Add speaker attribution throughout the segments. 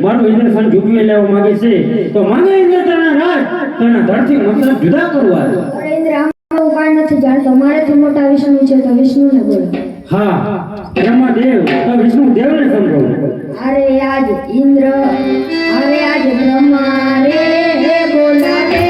Speaker 1: મારું ઇન્દ્રસન ઝૂકવી લેવા માંગે છે તો માંગે ઇન્દ્ર તના રાજ તના ધરતી મતલબ જુદા કરવા.
Speaker 2: અરે ઇન્દ્ર આમાં ઉપાય નથી જાણતો. મારાથી મોટા વિષ્ણુ છે તો વિષ્ણુને બોલો.
Speaker 1: હા બ્રહ્મદેવ તો વિષ્ણુ દેવને સમજો.
Speaker 2: અરે આજ ઇન્દ્ર અરે આજ બ્રહ્મા રે બોલાવે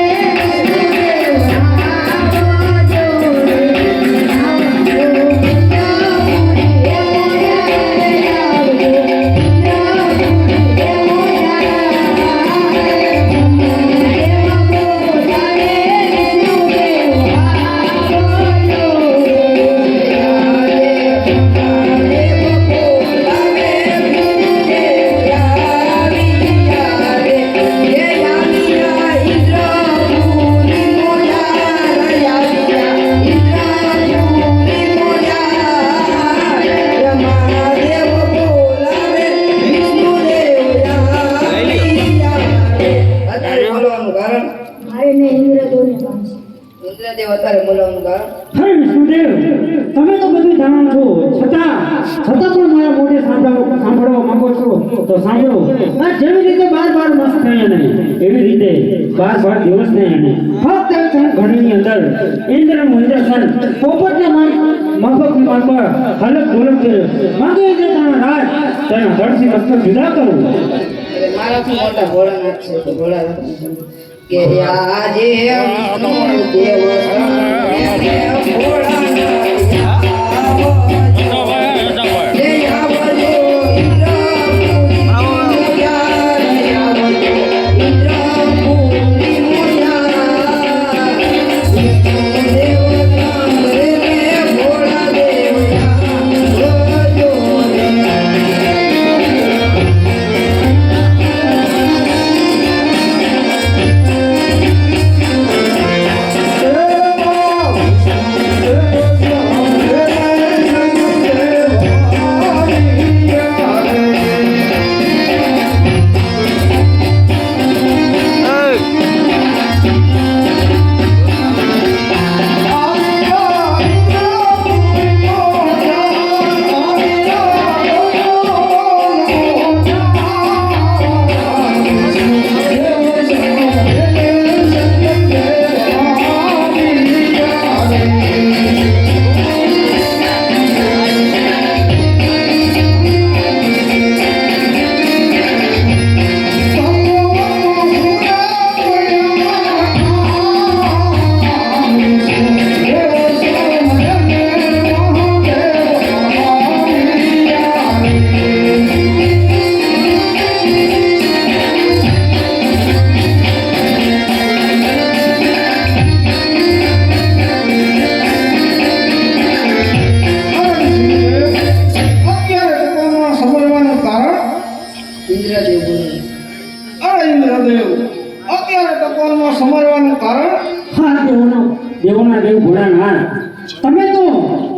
Speaker 2: તમે તો બધું જાણો છો છતાં પણ મારા મોઢે સાંભળવા માંગો છો તો સાંભળો. આ જેવી રીતે બાર મસ્ત થયા નહીં એવી રીતે બાર દિવસ નહીં અને ફક્ત ઘડીની અંદર ઇન્દ્રનું ઇન્દ્રસન પોપટના માફક પર હલક ઢોલક માંગે છે તારા રાજ તેના ધરથી મસ્તક જુદા કરવું.
Speaker 3: મારાથી મોટા ભોળાનાથ છે તો ભોળાનાથ કે આજે વિષ્ણુ દેવ
Speaker 1: દેવોના દેવ ભોળાનાથ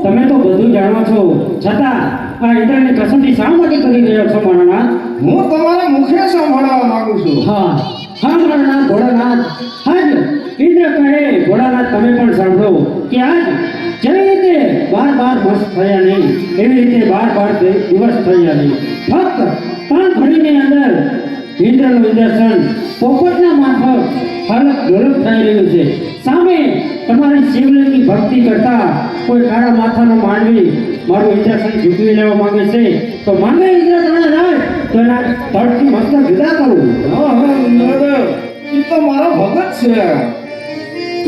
Speaker 1: તમે તો બધું જાણો છો છતાં આ ઇન્દ્રની કસોટી શા માટે કરી રહ્યો છો ભોળાનાથ?
Speaker 4: હું તમારા મુખે સાંભળવા માંગુ છું.
Speaker 1: હા ભોળાનાથ હાજ ઇન્દ્ર કહે ભોળાનાથ તમે પણ સાંભળો કે આજ જેવી રીતે બાર મસ્ત થયા નહીં એવી રીતે બાર દિવસ થયા નહીં. ફક્ત 3 ઘડીની અંદર ઇન્દ્રનું ઇન્દ્રસન પોપટના માફક હલક ઢોલક થઈ રહ્યું છે. સામે તમારી શિવલિંગની ભક્તિ કરતા કોઈ કાળા માથાનો માનવી મારું ઇન્દ્રસન ઝૂકવી લેવા માંગે છે તો માંગે ઇન્દ્ર તારા રાજ તેના ધરથી મસ્તક જુદા કરવું.
Speaker 4: એ તો મારો ભગત છે.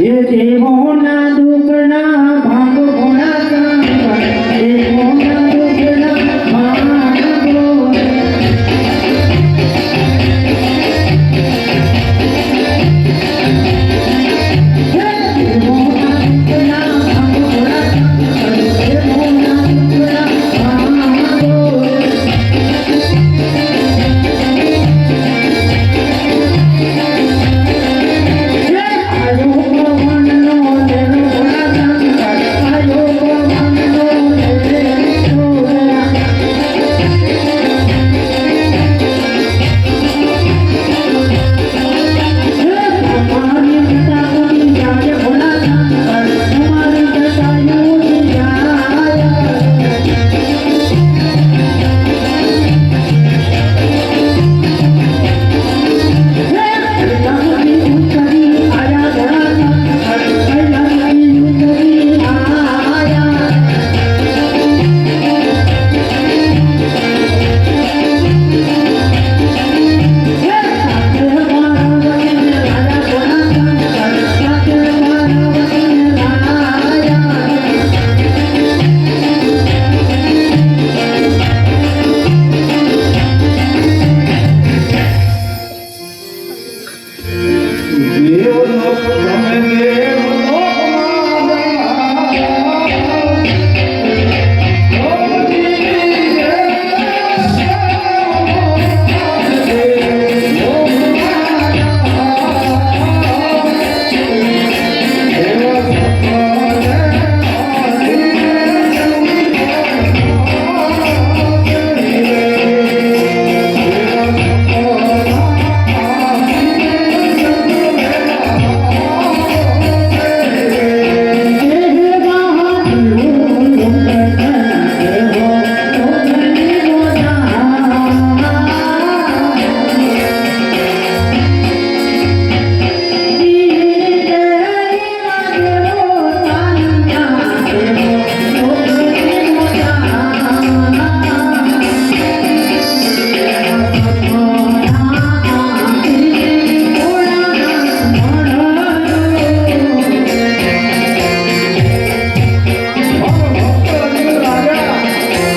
Speaker 1: એ દેવોના દુઃખના ભાંગ ભોળા દેવોના